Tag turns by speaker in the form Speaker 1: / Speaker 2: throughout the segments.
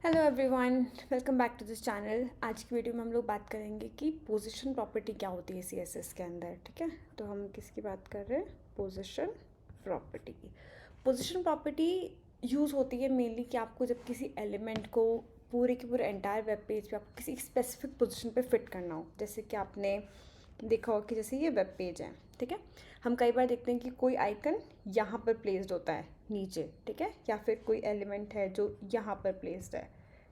Speaker 1: Hello everyone, welcome back to this channel. आज की video में हम लोग बात करेंगे कि पोजीशन प्रॉपर्टी क्या होती है सीएसएस के अंदर। ठीक है, तो हम किसकी बात कर रहे हैं? पोजीशन प्रॉपर्टी की। पोजीशन प्रॉपर्टी यूज़ होती है मेनली कि आपको जब किसी एलिमेंट को पूरे के पूरे एंटायर वेब पेज पे आपको किसी स्पेसिफिक पोजीशन पे फिट करना हो। जैसे कि आपने देखा होगा कि जैसे ये वेब पेज है, ठीक है, हम कई बार देखते हैं कि कोई आइकन यहाँ पर प्लेस्ड होता है नीचे, ठीक है, या फिर कोई एलिमेंट है जो यहाँ पर प्लेस्ड है,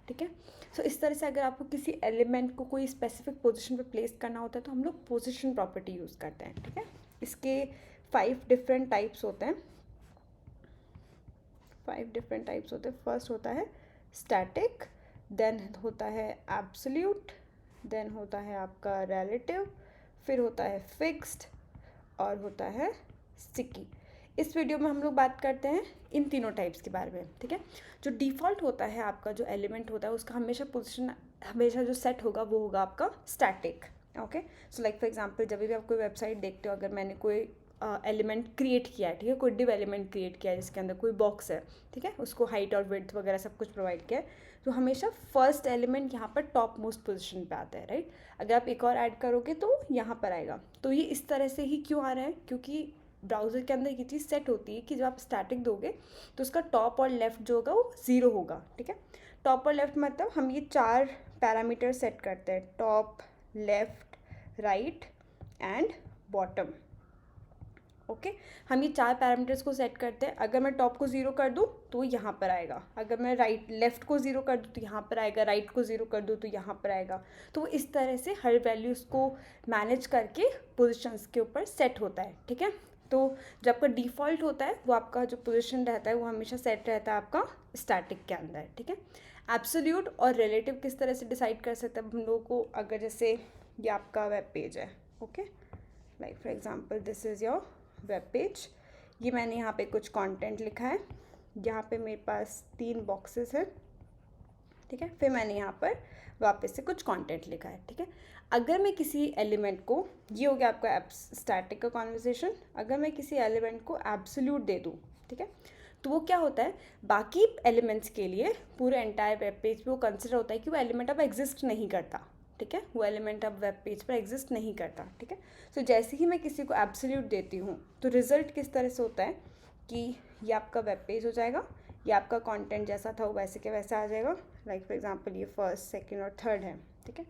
Speaker 1: ठीक है। सो इस तरह से अगर आपको किसी एलिमेंट को कोई स्पेसिफिक पोजीशन पे प्लेस करना होता है तो हम लोग पोजीशन प्रॉपर्टी यूज़ करते हैं, ठीक है। इसके 5 डिफरेंट टाइप्स होते हैं। 5 डिफरेंट टाइप्स होते हैं। फर्स्ट होता है स्टैटिक, देन होता है एब्सोल्यूट, देन होता है आपका रिलेटिव, फिर होता है फिक्स्ड और होता है स्टिकी। इस वीडियो में हम लोग बात करते हैं इन तीनों टाइप्स के बारे में, ठीक है। जो डिफ़ॉल्ट होता है आपका जो एलिमेंट होता है उसका हमेशा पोजीशन हमेशा जो सेट होगा वो होगा आपका static. Okay, so like for example जब भी आप कोई वेबसाइट देखते हो, अगर मैंने कोई एलिमेंट क्रिएट किया है, ठीक है, कोई डिव एलिमेंट क्रिएट किया है जिसके अंदर कोई बॉक्स है, ठीक है, उसको हाइट और विड्थ वगैरह सब कुछ प्रोवाइड किया है, तो हमेशा फर्स्ट एलिमेंट यहाँ पर टॉप मोस्ट पोजिशन पे आता है, राइट। अगर आप एक और ऐड करोगे तो यहाँ पर आएगा। तो ये इस तरह से ही क्यों आ रहा है? क्योंकि ब्राउज़र के अंदर ये चीज़ सेट होती है कि जब आप स्टैटिक दोगे तो उसका टॉप और लेफ्ट जो होगा वो ज़ीरो होगा, ठीक है। टॉप और लेफ्ट मतलब हम ये 4 पैरामीटर सेट करते हैं: top, left, right and bottom. Okay, हम ये 4 पैरामीटर्स को सेट करते हैं। अगर मैं टॉप को 0 कर दूँ तो यहाँ पर आएगा, अगर मैं लेफ्ट को 0 कर दूँ तो यहाँ पर आएगा, राइट को 0 कर दूँ तो यहाँ पर आएगा। तो वो इस तरह से हर वैल्यूज़ को मैनेज करके पोजिशंस के ऊपर सेट होता है, ठीक है। तो जब आपका डिफ़ॉल्ट होता है वो आपका जो पोजीशन रहता है वो हमेशा सेट रहता है आपका स्टैटिक के अंदर, ठीक है। एब्सोल्यूट और रिलेटिव किस तरह से डिसाइड कर सकते हैं हम लोगों को? अगर जैसे ये आपका वेब पेज है, okay, like for example this is your web page. ये मैंने यहाँ पे कुछ कंटेंट लिखा है, यहाँ पे मेरे पास 3 बॉक्सेस हैं, ठीक है, फिर मैंने यहाँ पर वापस से कुछ कंटेंट लिखा है, ठीक है। अगर मैं किसी एलिमेंट को, ये हो गया आपका स्टैटिक का कॉन्वर्सेशन, अगर मैं किसी एलिमेंट को एब्सोल्यूट दे दूँ, ठीक है, तो वो क्या होता है, बाकी एलिमेंट्स के लिए पूरे एंटायर वेब पेज पे वो कंसिडर होता है कि वो एलिमेंट अब एग्जिस्ट नहीं करता, ठीक है, वो एलिमेंट अब वेब पेज पर एग्जिस्ट नहीं करता, ठीक है। सो जैसे ही मैं किसी को एब्सोल्यूट देती हूँ तो रिजल्ट किस तरह से होता है कि ये आपका वेब पेज हो जाएगा, ये आपका कंटेंट जैसा था वो वैसे के वैसे आ जाएगा। लाइक फॉर एग्जांपल ये फर्स्ट, सेकंड और थर्ड है, ठीक है,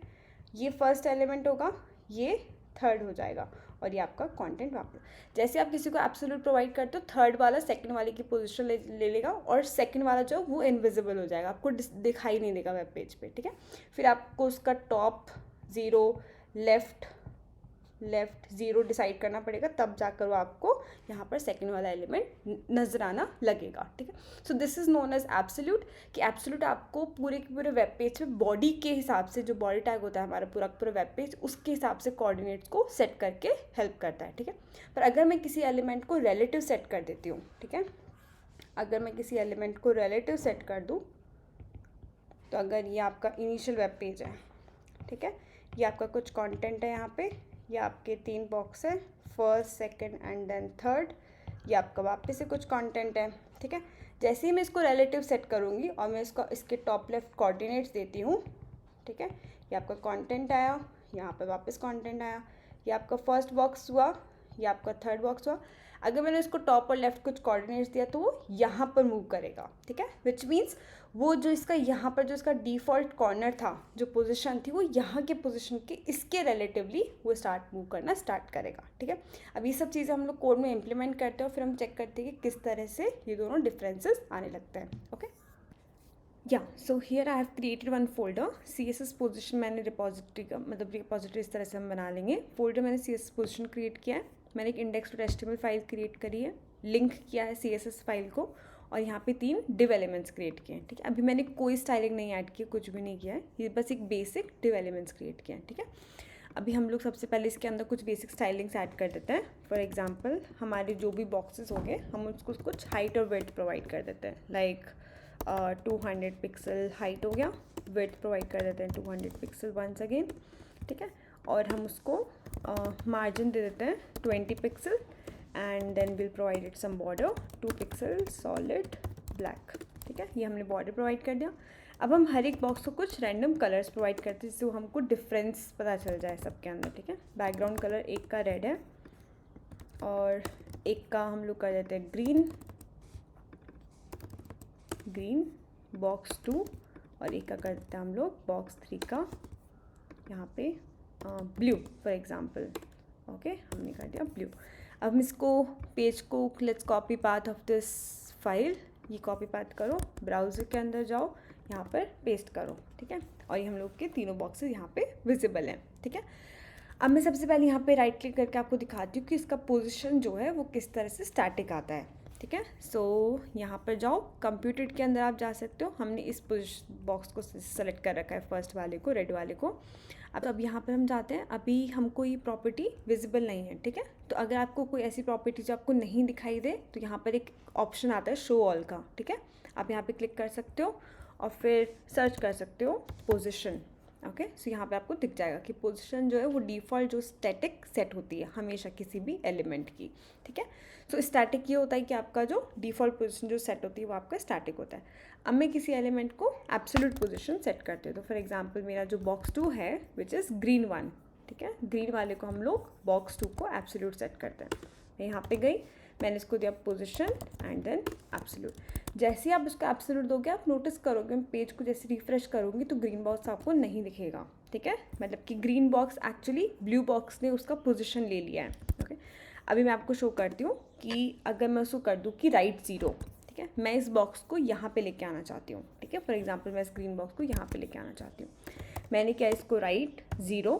Speaker 1: ये फर्स्ट एलिमेंट होगा, ये थर्ड हो जाएगा और ये आपका कंटेंट वापस। जैसे आप किसी को एब्सोल्यूट प्रोवाइड करते हो, थर्ड वाला सेकंड वाले की पोजीशन ले लेगा और सेकंड वाला जो वो इनविजिबल हो जाएगा, आपको दिखाई नहीं देगा वेब पेज पे, ठीक है। फिर आपको उसका टॉप 0, लेफ्ट 0 डिसाइड करना पड़ेगा, तब जाकर वो आपको यहाँ पर सेकंड वाला एलिमेंट नजर आना लगेगा, ठीक है। So this is known as absolute, कि एब्सोल्यूट आपको पूरे के पूरे वेब पेज पे बॉडी के हिसाब से, जो बॉडी टैग होता है हमारा पूरा पूरा वेब पेज, उसके हिसाब से कोऑर्डिनेट्स को सेट करके हेल्प करता है, ठीक है। पर अगर मैं किसी एलिमेंट को रिलेटिव सेट कर देती हूँ, ठीक है, अगर मैं किसी एलिमेंट को रिलेटिव सेट कर दूँ, तो अगर ये आपका इनिशियल वेब पेज है, ठीक है, ये आपका कुछ कंटेंट है, यहाँ पे ये आपके 3 बॉक्स है, first, second and then third, ये आपका वापस से कुछ कंटेंट है, ठीक है। जैसे ही मैं इसको रिलेटिव सेट करूँगी और मैं इसके टॉप लेफ्ट कोऑर्डिनेट्स देती हूँ, ठीक है, ये आपका कंटेंट आया, यहाँ पे वापस कंटेंट आया, ये आपका फर्स्ट बॉक्स हुआ, ये आपका थर्ड बॉक्स हुआ। अगर मैंने इसको टॉप और लेफ्ट कुछ कोऑर्डिनेट्स दिया तो वो यहाँ पर मूव करेगा, ठीक है, विच मीन्स वो जो इसका यहाँ पर जो इसका डिफ़ॉल्ट कॉर्नर था, जो पोजीशन थी, वो यहाँ के पोजीशन के इसके रिलेटिवली वो मूव करना स्टार्ट करेगा, ठीक है। अब ये सब चीज़ें हम लोग कोड में इम्प्लीमेंट करते हैं और फिर हम चेक करते हैं कि किस तरह से ये दोनों डिफरेंसेस आने लगते हैं, okay. So here I have created one folder, CSS position मैंने रिपोजिटरी का, मतलब रिपोजिटरी इस तरह से हम बना लेंगे। फोल्डर मैंने CSS पोजीशन क्रिएट किया है, मैंने एक index.html फाइल क्रिएट करी है, लिंक किया है CSS फाइल को, और यहाँ पे 3 डिव एलिमेंट्स क्रिएट किए हैं, ठीक है। अभी मैंने कोई स्टाइलिंग नहीं ऐड की, कुछ भी नहीं किया है, ये बस एक बेसिक डिव एलिमेंट्स क्रिएट किए हैं, ठीक है। अभी हम लोग सबसे पहले इसके अंदर कुछ बेसिक स्टाइलिंग्स ऐड कर देते हैं। फॉर एग्जांपल हमारे जो भी बॉक्सेस हो गए, हम उसको कुछ हाइट और वेट प्रोवाइड कर देते हैं, लाइक 200 पिक्सल हाइट हो गया, वेट प्रोवाइड कर देते हैं 200 पिक्सल वंस अगेन, ठीक है। और हम उसको मार्जिन दे देते हैं 20 pixel and then will provided some border 2 pixel solid black, ठीक है, ये हमने बॉर्डर प्रोवाइड कर दिया। अब हम हर एक बॉक्स को कुछ रैंडम कलर्स प्रोवाइड करते हैं जिससे वो हमको डिफरेंस पता चल जाए सबके अंदर। ठीक है, बैकग्राउंड कलर एक का रेड है और एक का हम लोग कर देते हैं ग्रीन बॉक्स 2 और एक का कर देते हैं हम लोग बॉक्स 3 का यहाँ पे ब्लू फॉर एग्जांपल। ओके, हमने कर दिया ब्लू। अब हम इसको पेज को let's copy path of this file, ये कॉपी पाथ करो, ब्राउज़र के अंदर जाओ, यहाँ पर पेस्ट करो। ठीक है, और ये हम लोग के तीनों बॉक्सेस यहाँ पे विजिबल हैं। ठीक है, अब मैं सबसे पहले यहाँ पे राइट क्लिक करके आपको दिखाती हूँ कि इसका पोजीशन जो है वो किस तरह से स्टैटिक आता है। ठीक है, सो यहाँ पर जाओ, कंप्यूटर के अंदर आप जा सकते हो। हमने इस बॉक्स को सेलेक्ट कर रखा है, फर्स्ट वाले को, रेड वाले को। अब यहाँ पर हम जाते हैं, अभी हमको ये प्रॉपर्टी विजिबल नहीं है। ठीक है, तो अगर आपको कोई ऐसी प्रॉपर्टी जो आपको नहीं दिखाई दे तो यहाँ पर एक ऑप्शन आता है शो ऑल का। ठीक है, आप यहाँ पे क्लिक कर सकते हो और फिर सर्च कर सकते हो पोजीशन। ओके, सो यहाँ पे आपको दिख जाएगा कि पोजीशन जो है वो डिफ़ॉल्ट जो स्टैटिक सेट होती है हमेशा किसी भी एलिमेंट की। ठीक है, सो स्टैटिक ये होता है कि आपका जो डिफ़ॉल्ट पोजीशन जो सेट होती है वो आपका स्टैटिक होता है। अब मैं किसी एलिमेंट को एब्सोल्यूट पोजीशन सेट करती हूँ, तो फॉर एग्जांपल मेरा जो बॉक्स 2 है विच इज़ ग्रीन 1। ठीक है, ग्रीन वाले को हम लोग बॉक्स 2 को एब्सोल्यूट सेट करते हैं। मैं यहाँ पे गई, मैंने इसको दिया पोजीशन एंड देन एब्सोल्यूट। जैसे ही आप उसको एब्सोल्यूट दोगे आप नोटिस करोगे, मैं पेज को जैसे रिफ्रेश करूँगी तो ग्रीन बॉक्स आपको नहीं दिखेगा। ठीक है, मतलब कि green box actually blue box ने उसका पोजीशन ले लिया है। ओके, अभी मैं आपको शो करती हूँ कि अगर मैं उसको कर दूँ कि राइट 0, ठीक है, मैं इस बॉक्स को यहाँ पे लेके आना चाहती हूँ। ठीक है, फॉर एग्जांपल मैं इस ग्रीन बॉक्स को यहाँ पे लेके आना चाहती हूँ। मैंने क्या इसको राइट 0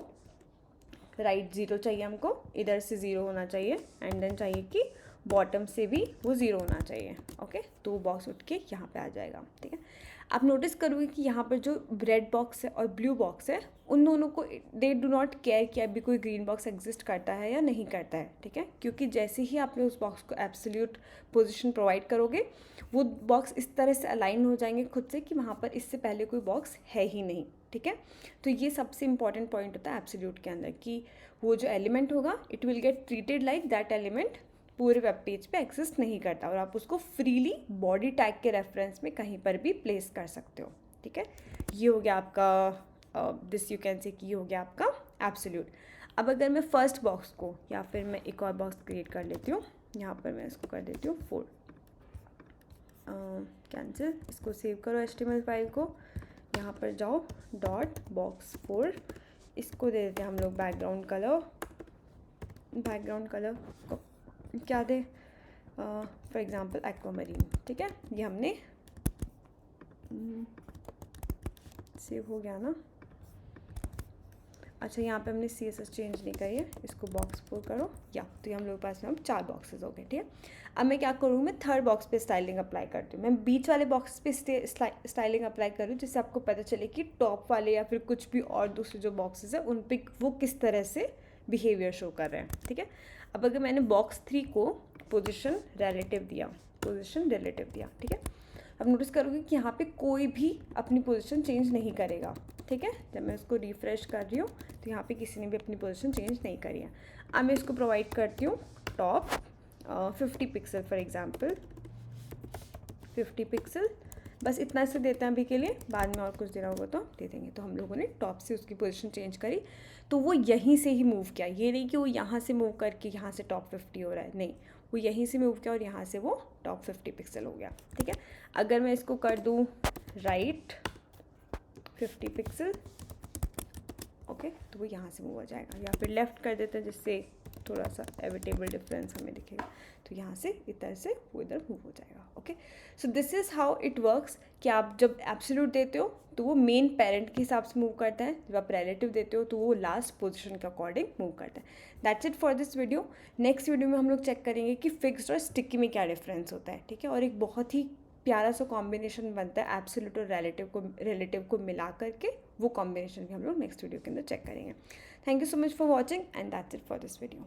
Speaker 1: चाहिए हमको, इधर से 0 होना चाहिए एंड देन चाहिए कि बॉटम से भी वो 0 होना चाहिए। ओके, तो वो बॉक्स उठ के यहाँ पे आ जाएगा। ठीक है, आप नोटिस करोगे कि यहाँ पर जो रेड बॉक्स है और ब्लू बॉक्स है उन दोनों को दे डू नॉट केयर कि अभी कोई ग्रीन बॉक्स एग्जिस्ट करता है या नहीं करता है। ठीक है, क्योंकि जैसे ही आपने उस बॉक्स को एब्सोल्यूट पोजीशन प्रोवाइड करोगे वो बॉक्स इस तरह से अलाइन हो जाएंगे खुद से कि वहाँ पर इससे पहले कोई बॉक्स है ही नहीं। ठीक है, तो ये सबसे इंपॉर्टेंट पॉइंट होता है एब्सोल्यूट के अंदर कि वो जो एलिमेंट होगा it will get treated like that element पूरे वेब पेज पे एग्जिस्ट नहीं करता और आप उसको फ्रीली बॉडी टैग के रेफरेंस में कहीं पर भी प्लेस कर सकते हो। ठीक है, ये हो गया आपका दिस यू कैन से कि ये हो गया आपका एब्सोल्यूट। अब अगर मैं फर्स्ट बॉक्स को या फिर मैं एक और बॉक्स क्रिएट कर लेती हूँ, यहाँ पर मैं इसको कर देती हूँ 4, कैंसिल, इसको सेव करो HTML फाइल को, यहाँ पर जाओ .box4, इसको दे देते हैं हम लोग बैकग्राउंड कलर को क्या दे, फॉर एग्जांपल एक्वामरीन। ठीक है, ये हमने सेव हो गया ना। अच्छा, यहाँ पे हमने CSS चेंज नहीं करी है, इसको बॉक्स 4 करो या, तो ये हम लोग के पास में अब 4 बॉक्सेस हो गए। ठीक है, अब मैं क्या करूँ, मैं थर्ड बॉक्स पे स्टाइलिंग अप्लाई करती हूँ। मैं बीच वाले बॉक्स पे स्टाइलिंग अप्लाई कर रही हूँ जिससे आपको पता चले कि टॉप वाले या फिर कुछ भी और दूसरे जो बॉक्सेस है उन पे वो किस तरह से बिहेवियर शो कर रहे हैं। ठीक है, अब अगर मैंने बॉक्स 3 को पोजीशन रिलेटिव दिया, ठीक है, अब नोटिस करोगे कि यहाँ पे कोई भी अपनी पोजीशन चेंज नहीं करेगा। ठीक है, जब मैं उसको रिफ्रेश कर रही हूँ तो यहाँ पे किसी ने भी अपनी पोजीशन चेंज नहीं करी है। अब मैं इसको प्रोवाइड करती हूँ top 50 pixel, for example 50 pixel, बस इतना से देते हैं अभी के लिए, बाद में और कुछ देना होगा तो दे देंगे। तो हम लोगों ने टॉप से उसकी पोजीशन चेंज करी तो वो यहीं से ही मूव किया, ये नहीं कि वो यहाँ से मूव करके यहाँ से टॉप 50 हो रहा है, नहीं, वो यहीं से मूव किया और यहाँ से वो टॉप 50 पिक्सल हो गया। ठीक है, अगर मैं इसको कर दूँ राइट 50 पिक्सल, ओके, तो वो यहाँ से मूव हो जाएगा, या फिर लेफ़्ट कर देते हैं जिससे थोड़ा सा एविटेबल डिफरेंस हमें दिखेगा, तो यहाँ से इधर से वो इधर मूव हो जाएगा। Okay, so this is how it works कि आप जब एब्सोल्यूट देते हो तो वो मेन पेरेंट के हिसाब से मूव करता है, जब आप रिलेटिव देते हो तो वो लास्ट पोजीशन के अकॉर्डिंग मूव करता है। That's it for this video. Next video में हम लोग चेक करेंगे कि फिक्स्ड और स्टिकी में क्या डिफरेंस होता है। ठीक है, और एक बहुत ही प्यारा सा कॉम्बिनेशन बनता है एब्सोल्यूट और रिलेटिव को मिला करके, वो कॉम्बिनेशन भी हम लोग नेक्स्ट वीडियो के अंदर चेक करेंगे। Thank you so much for watching and that's it for this video.